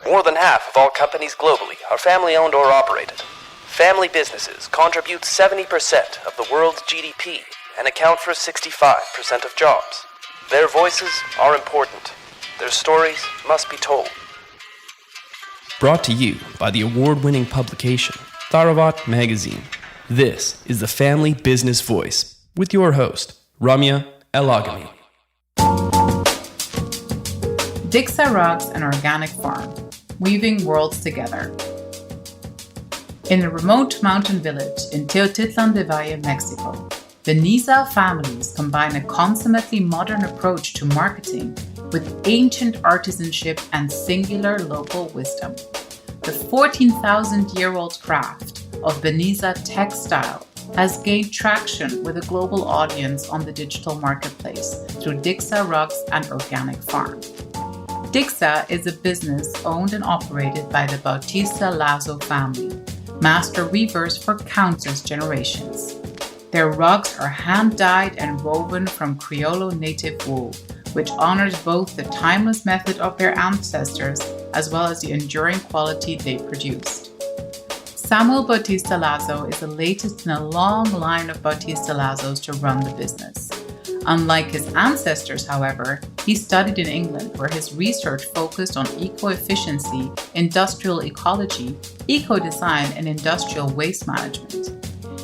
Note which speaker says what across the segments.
Speaker 1: More than half of all companies globally are family-owned or operated. Family businesses contribute 70% of the world's GDP and account for 65% of jobs. Their voices are important. Their stories must be told. Brought to you by the award-winning publication, Tharawat magazine. This is the Family Business Voice with your host, Ramia El-Agami.
Speaker 2: Dixza rugs an organic farm, weaving worlds together. In a remote mountain village in Teotitlán del Valle, Mexico, Benizaa families combine a consummately modern approach to marketing with ancient artisanship and singular local wisdom. The 14,000-year-old craft of Benizaa textile has gained traction with a global audience on the digital marketplace through Dixza rugs and organic farm. Dixza is a business owned and operated by the Bautista Lazo family, master weavers for countless generations. Their rugs are hand-dyed and woven from criollo native wool, which honors both the timeless method of their ancestors as well as the enduring quality they produced. Samuel Bautista Lazo is the latest in a long line of Bautista Lazos to run the business. Unlike his ancestors, however, he studied in England, where his research focused on eco-efficiency, industrial ecology, eco-design, and industrial waste management.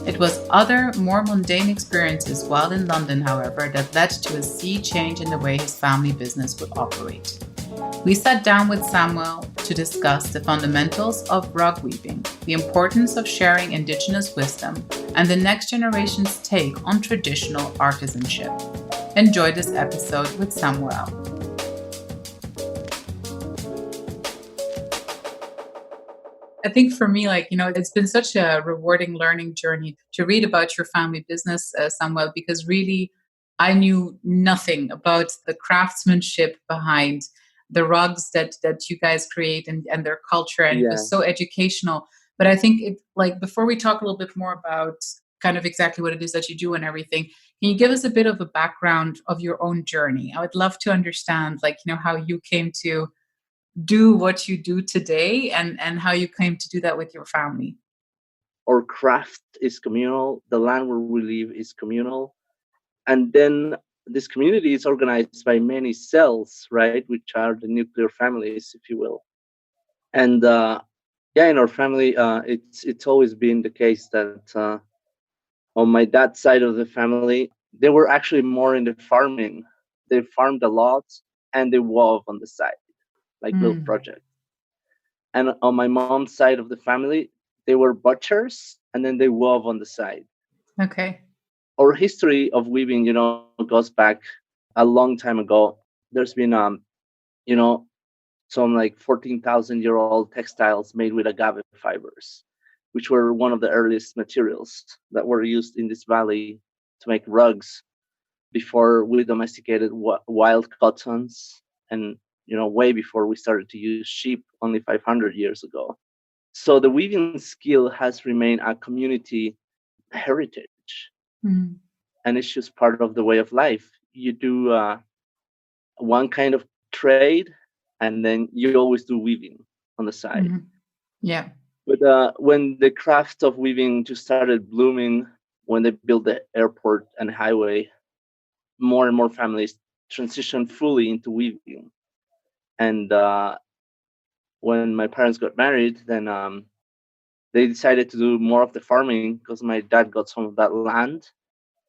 Speaker 2: It was other, more mundane experiences while in London, however, that led to a sea change in the way his family business would operate. We sat down with Samuel to discuss the fundamentals of rug weaving, the importance of sharing indigenous wisdom, and the next generation's take on traditional artisanship. Enjoy this episode with Samuel. I think for me, it's been such a rewarding learning journey to read about your family business, Samuel, because really I knew nothing about the craftsmanship behind the rugs that you guys create and their culture. And It was so educational. But I think before we talk a little bit more about kind of exactly what it is that you do and everything, can you give us a bit of a background of your own journey? I would love to understand, how you came to do what you do today and how you came to do that with your family.
Speaker 3: Our craft is communal. The land where we live is communal. And then this community is organized by many cells, right? Which are the nuclear families, if you will. And in our family, it's always been the case that on my dad's side of the family, they were actually more into farming. They farmed a lot and they wove on the side, like little projects. And on my mom's side of the family, they were butchers and then they wove on the side.
Speaker 2: Okay.
Speaker 3: Our history of weaving, goes back a long time ago. There's been, some 14,000-year-old textiles made with agave fibers, which were one of the earliest materials that were used in this valley to make rugs before we domesticated wild cottons and, way before we started to use sheep only 500 years ago. So the weaving skill has remained a community heritage.
Speaker 2: Mm.
Speaker 3: And it's just part of the way of life. You do one kind of trade, and then you always do weaving on the side.
Speaker 2: Mm-hmm. Yeah.
Speaker 3: But when the craft of weaving just started blooming, when they built the airport and highway, more and more families transitioned fully into weaving. And when my parents got married, then they decided to do more of the farming because my dad got some of that land.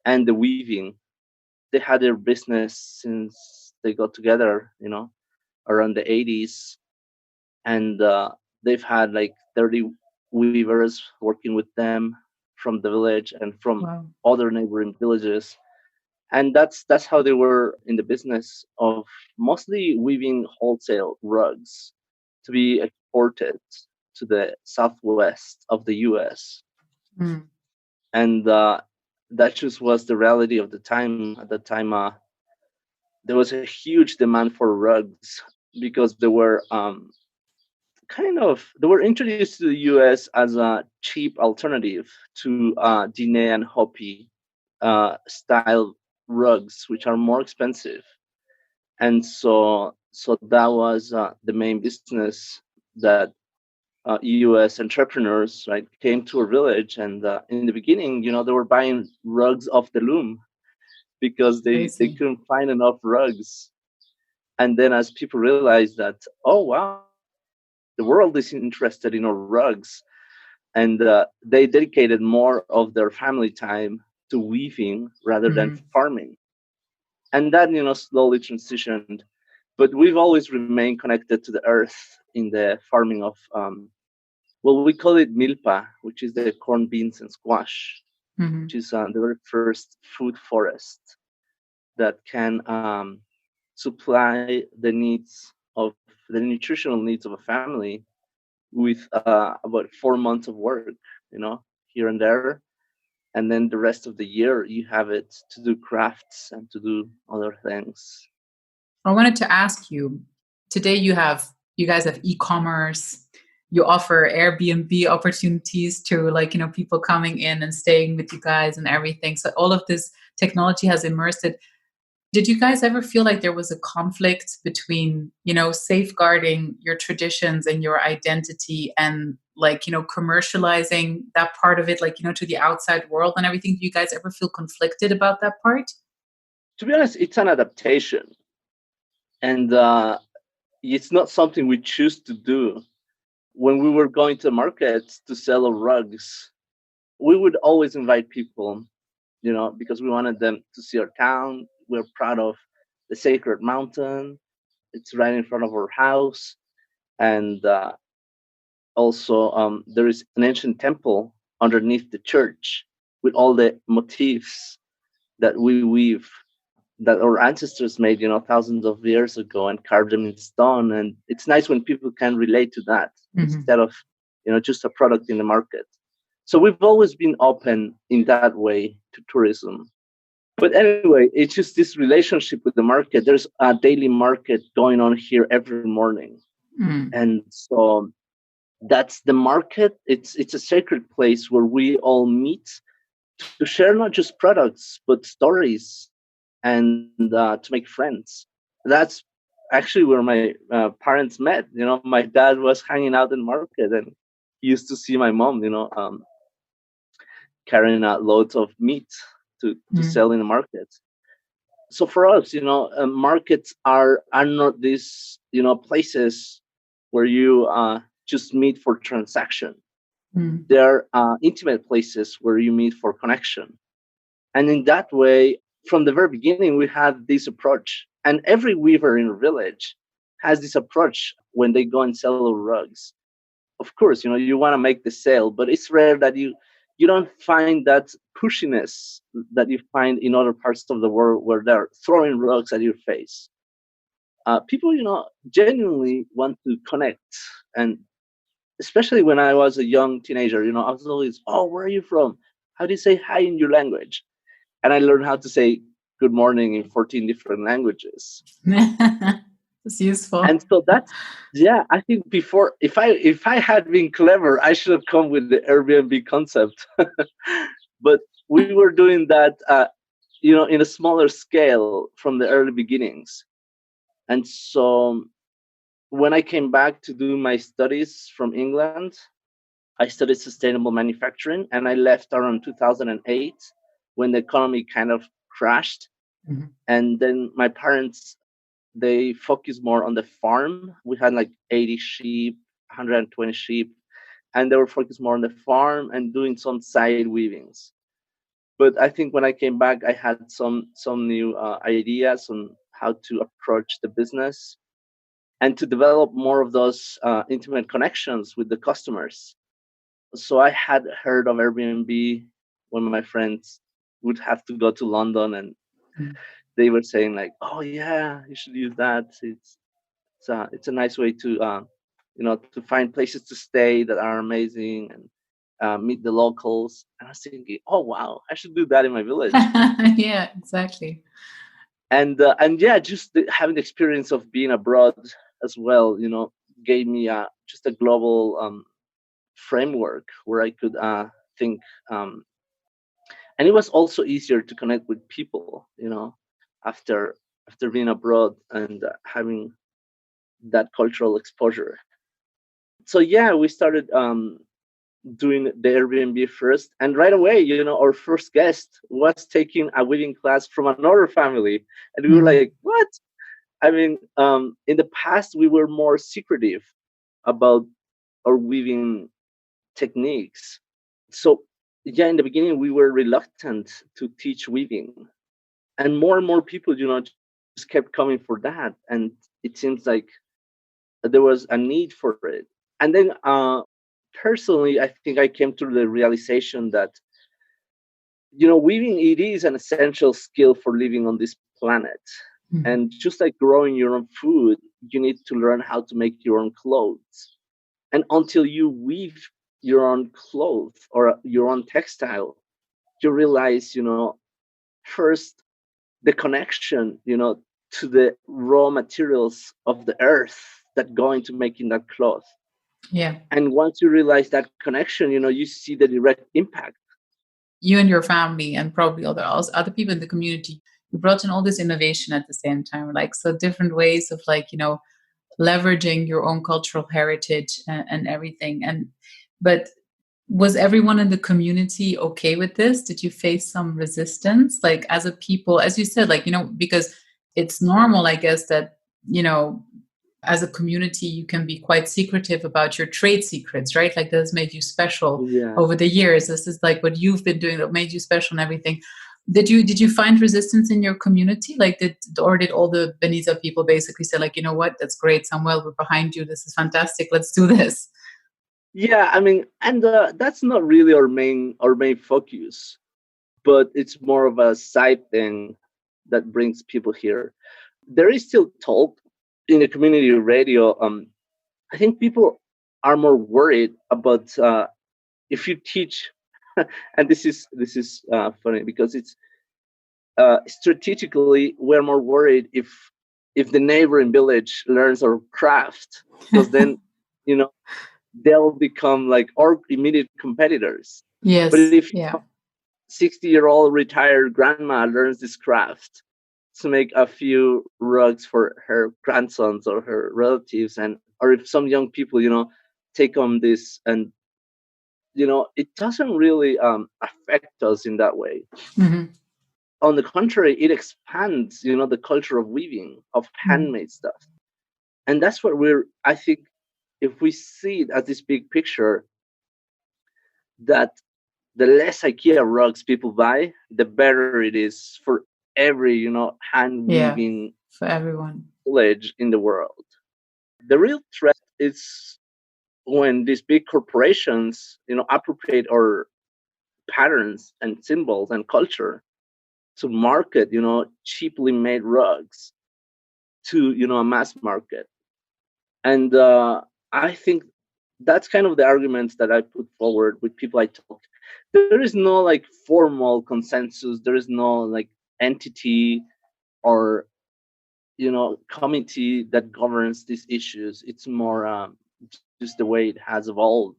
Speaker 3: And the weaving, they had their business since they got together, around the 80s. And they've had 30 weavers working with them from the village and from other neighboring villages. And that's how they were in the business of mostly weaving wholesale rugs to be exported to the southwest of the US.
Speaker 2: Mm.
Speaker 3: And that just was the reality of the time. At the time, there was a huge demand for rugs because they were they were introduced to the US as a cheap alternative to Dine and Hopi style rugs, which are more expensive. And so that was the main business that U.S. entrepreneurs, right, came to a village, and in the beginning, they were buying rugs off the loom because they
Speaker 2: Crazy.
Speaker 3: couldn't find enough rugs. And then as people realized that, oh wow, the world is interested in our rugs, and they dedicated more of their family time to weaving rather than
Speaker 2: Mhm.
Speaker 3: farming. And that slowly transitioned, but we've always remained connected to the earth in the farming of well, we call it milpa, which is the corn, beans, and squash, which
Speaker 2: Mhm.
Speaker 3: is the very first food forest that can supply the needs of the nutritional needs of a family with about 4 months of work, here and there. And then the rest of the year, you have it to do crafts and to do other things.
Speaker 2: I wanted to ask you, today you guys have e-commerce, you offer Airbnb opportunities to people coming in and staying with you guys and everything. So all of this technology has immersed it. Did you guys ever feel like there was a conflict between, safeguarding your traditions and your identity and commercializing that part of it, to the outside world and everything? Do you guys ever feel conflicted about that part?
Speaker 3: To be honest, it's an adaptation, and it's not something we choose to do. When we were going to markets to sell our rugs, we would always invite people, because we wanted them to see our town. We're proud of the sacred mountain. It's right in front of our house. And also, there is an ancient temple underneath the church with all the motifs that we weave, that our ancestors made, thousands of years ago, and carved them in stone. And it's nice when people can relate to that
Speaker 2: Hmm.
Speaker 3: instead of, just a product in the market. So we've always been open in that way to tourism. But anyway, it's just this relationship with the market. There's a daily market going on here every morning.
Speaker 2: Mm.
Speaker 3: And so that's the market. It's a sacred place where we all meet to share not just products, but stories, and to make friends. That's actually where my parents met. My dad was hanging out in market, and he used to see my mom, carrying out loads of meat to
Speaker 2: Mm.
Speaker 3: sell in the market. So for us, markets are not these places where you just meet for transaction.
Speaker 2: Mm.
Speaker 3: They're intimate places where you meet for connection. And in that way, from the very beginning, we had this approach. And every weaver in a village has this approach when they go and sell rugs. Of course, you want to make the sale, but it's rare that you don't find that pushiness that you find in other parts of the world where they're throwing rugs at your face. People, genuinely want to connect. And especially when I was a young teenager, I was always, oh, where are you from? How do you say hi in your language? And I learned how to say good morning in 14 different languages.
Speaker 2: It's useful.
Speaker 3: And so that's, yeah, I think before, if I had been clever, I should have come with the Airbnb concept. But we were doing that in a smaller scale from the early beginnings. And so when I came back to do my studies from England, I studied sustainable manufacturing, and I left around 2008 when the economy kind of crashed.
Speaker 2: Mhm.
Speaker 3: And then my parents, they focused more on the farm. We had like 80 sheep, 120 sheep, and they were focused more on the farm and doing some side weavings. But I think when I came back, I had some new ideas on how to approach the business and to develop more of those intimate connections with the customers. So I had heard of Airbnb when my friends would have to go to London, and
Speaker 2: Mm.
Speaker 3: they were saying like, "Oh yeah, you should use that. It's a nice way to to find places to stay that are amazing, and meet the locals." And I was thinking, "Oh wow, I should do that in my village."
Speaker 2: Yeah, exactly.
Speaker 3: And yeah, just having the experience of being abroad as well, gave me just a global framework where I could think. And it was also easier to connect with people, after being abroad and having that cultural exposure. So yeah, we started doing the Airbnb first, and right away, our first guest was taking a weaving class from another family, and we were
Speaker 2: Mhm.
Speaker 3: like, "What?" I mean, in the past, we were more secretive about our weaving techniques. So yeah, in the beginning, we were reluctant to teach weaving, and more people, just kept coming for that, and it seems like there was a need for it. And then personally, I think I came to the realization that weaving, it is an essential skill for living on this planet.
Speaker 2: Mhm.
Speaker 3: And just like growing your own food, you need to learn how to make your own clothes. And until you weave your own clothes or your own textile, you realize, first, the connection, to the raw materials of the earth that go into making that cloth.
Speaker 2: Yeah.
Speaker 3: And once you realize that connection, you see the direct impact.
Speaker 2: You and your family and probably other people in the community, you brought in all this innovation at the same time, like so different ways of like, leveraging your own cultural heritage and everything. And but was everyone in the community okay with this? Did you face some resistance, like as a people, as you said, like, because it's normal, I guess, that, as a community, you can be quite secretive about your trade secrets, right? Like this made you special
Speaker 3: Yeah.
Speaker 2: over the years. This is like what you've been doing that made you special and everything. Did you find resistance in your community? Like did all the Benizaa people basically say like, you know what, that's great, Samuel, we're behind you. This is fantastic. Let's do this.
Speaker 3: Yeah, I mean, and that's not really our main focus, but it's more of a side thing that brings people here. There is still talk in the community radio. I think people are more worried about if you teach, and this is funny because it's strategically we're more worried if the neighboring village learns our craft, because then you know they'll become like our immediate competitors. But
Speaker 2: Yes.
Speaker 3: if
Speaker 2: Yeah.
Speaker 3: 60-year-old retired grandma learns this craft to make a few rugs for her grandsons or her relatives, and or if some young people take on this, and it doesn't really affect us in that way.
Speaker 2: Hmm.
Speaker 3: On the contrary, it expands the culture of weaving, of
Speaker 2: Hmm.
Speaker 3: handmade stuff. And that's what I think, if we see it as this big picture, that the less IKEA rugs people buy, the better it is for every hand
Speaker 2: Yeah.
Speaker 3: weaving
Speaker 2: For everyone.
Speaker 3: village in the world. The real threat is when these big corporations appropriate our patterns and symbols and culture to market cheaply made rugs to a mass market. And I think that's kind of the arguments that I put forward with people I talk. There is no like formal consensus. There is no like entity or committee that governs these issues. It's more just the way it has evolved.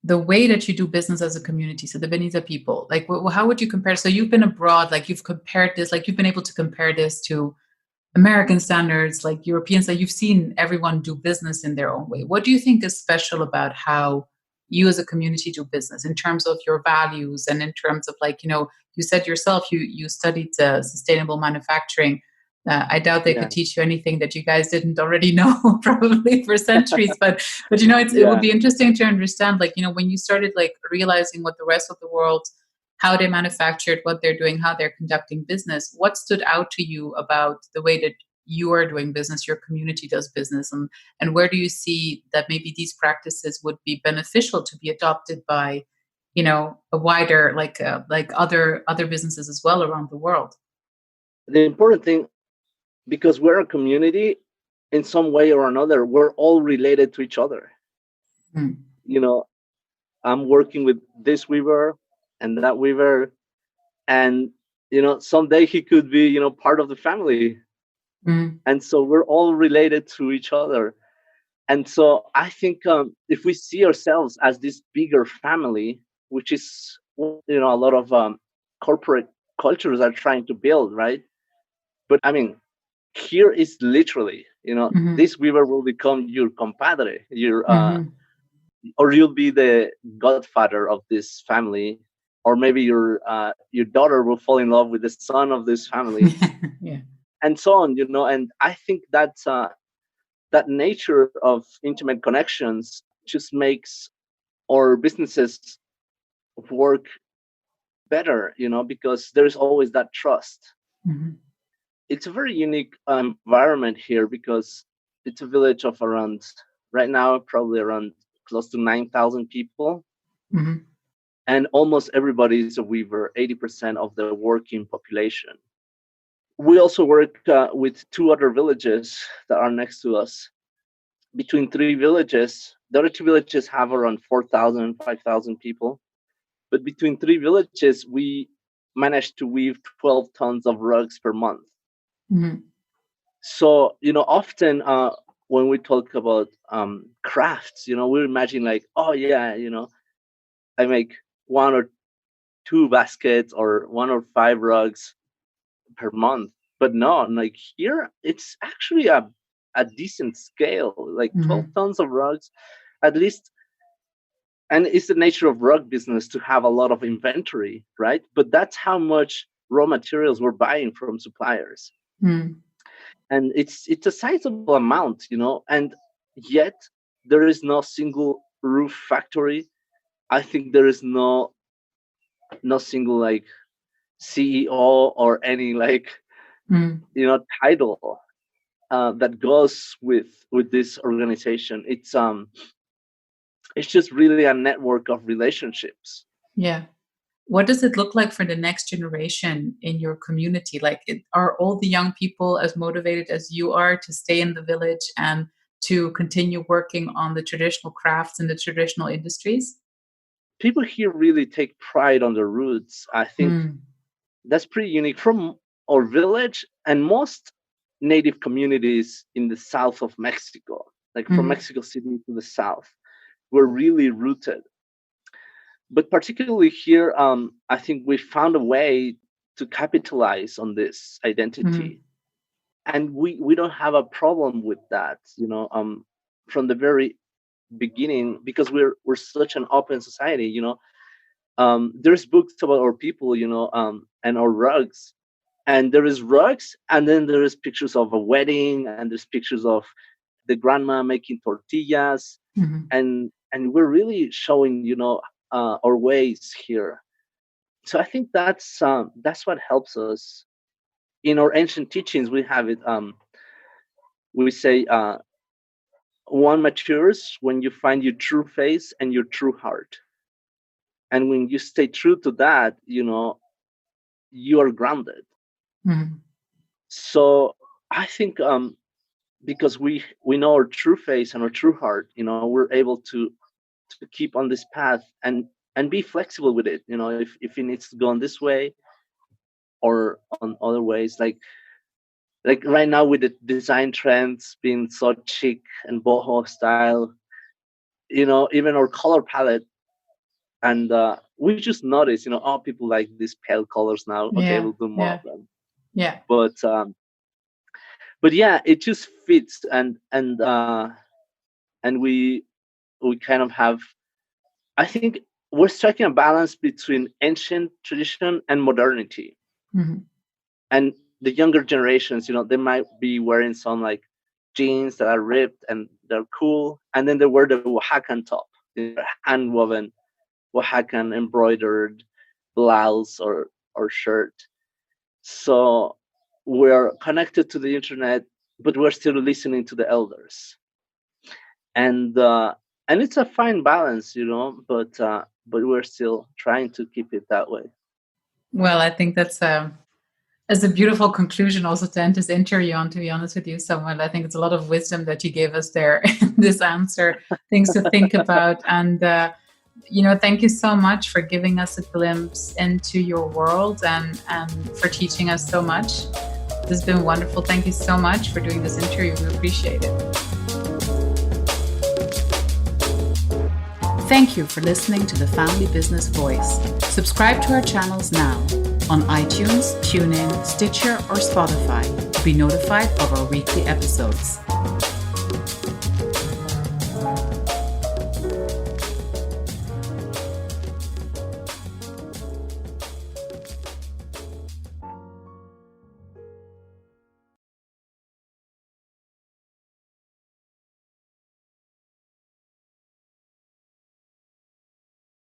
Speaker 2: The way that you do business as a community, so the Benizaa people, like how would you compare? So you've been abroad, like you've compared this, like you've been able to compare this to American standards, like Europeans, like you've seen everyone do business in their own way. What do you think is special about how you as a community do business in terms of your values and in terms of like, you said yourself, you studied sustainable manufacturing. I doubt they
Speaker 3: Yeah,
Speaker 2: could teach you anything that you guys didn't already know probably for centuries. But it would
Speaker 3: yeah.
Speaker 2: be interesting to understand, like, when you started like realizing what the rest of the world, how they manufactured, what they're doing, how they're conducting business. What stood out to you about the way that you are doing business, your community does business, and where do you see that maybe these practices would be beneficial to be adopted by, a wider like other businesses as well around the world?
Speaker 3: The important thing, because we're a community, in some way or another, we're all related to each other.
Speaker 2: Mm.
Speaker 3: You know, I'm working with this weaver and that weaver, and someday he could be part of the family,
Speaker 2: Mm.
Speaker 3: and so we're all related to each other. And so I think if we see ourselves as this bigger family, which is a lot of corporate cultures are trying to build, right? But I mean, here is literally
Speaker 2: Hmm.
Speaker 3: this weaver will become your compadre, your
Speaker 2: Hmm.
Speaker 3: or you'll be the godfather of this family, or maybe your daughter will fall in love with the son of this family,
Speaker 2: Yeah.
Speaker 3: and so on. And I think that's that nature of intimate connections just makes our businesses work better, because there's always that trust.
Speaker 2: Mhm.
Speaker 3: It's a very unique environment here, because it's a village of around, right now, probably around close to 9,000 people.
Speaker 2: Mhm.
Speaker 3: And almost everybody is a weaver, 80% of the working population. We also work with two other villages that are next to us. Between three villages, the other two villages have around 4,000, 5,000 people. But between three villages, we managed to weave 12 tons of rugs per month.
Speaker 2: Mhm.
Speaker 3: So, often when we talk about crafts, we imagine like, oh, yeah, I make one or two baskets or one or five rugs per month. But no, like here, it's actually a decent scale, like 12
Speaker 2: Mhm.
Speaker 3: tons of rugs, at least. And it's the nature of rug business to have a lot of inventory, right? But that's how much raw materials we're buying from suppliers.
Speaker 2: Mhm.
Speaker 3: And it's a sizable amount, and yet there is no single roof factory. I think there is no single like CEO or any like
Speaker 2: Mhm.
Speaker 3: title that goes with this organization. It's just really a network of relationships.
Speaker 2: Yeah. What does it look like for the next generation in your community? Like, are all the young people as motivated as you are to stay in the village and to continue working on the traditional crafts and the traditional industries?
Speaker 3: People here really take pride on their roots. I think
Speaker 2: Mm.
Speaker 3: that's pretty unique from our village and most native communities in the south of Mexico, like from
Speaker 2: Mm.
Speaker 3: Mexico City to the south. We're really rooted. But particularly here, I think we found a way to capitalize on this
Speaker 2: Mm.
Speaker 3: identity. And we don't have a problem with that, from the very beginning, because we're such an open society. There's books about our people, and our rugs, and there is rugs, and then there is pictures of a wedding, and there's pictures of the grandma making tortillas,
Speaker 2: Mhm.
Speaker 3: and we're really showing, our ways here. So I think that's what helps us. In our ancient teachings, we have it. We say one matures when you find your true face and your true heart, and when you stay true to that, you are grounded.
Speaker 2: Mhm.
Speaker 3: So I think because we know our true face and our true heart, we're able to keep on this path and be flexible with it. If it needs to go on this way or on other ways, like right now with the design trends being so chic and boho style, even our color palette, and we just notice, oh, people like these pale colors now. Okay,
Speaker 2: Yeah.
Speaker 3: we'll do more of
Speaker 2: Yeah.
Speaker 3: them.
Speaker 2: Yeah.
Speaker 3: But yeah, it just fits, and we kind of have, I think we're striking a balance between ancient tradition and modernity.
Speaker 2: Mhm.
Speaker 3: And the younger generations, they might be wearing some like jeans that are ripped and they're cool, and then they wear the Oaxacan top, hand woven Oaxacan embroidered blouse or shirt. So we're connected to the internet, but we're still listening to the elders, and it's a fine balance, but we're still trying to keep it that way.
Speaker 2: Well, I think that's a beautiful conclusion also to end this interview on, to be honest with you, Samuel. I think it's a lot of wisdom that you gave us there in this answer, things to think about. And, thank you so much for giving us a glimpse into your world and for teaching us so much. This has been wonderful. Thank you so much for doing this interview. We appreciate it. Thank you for listening to the Family Business Voice. Subscribe to our channels now on iTunes, TuneIn, Stitcher, or Spotify to be notified of our weekly episodes.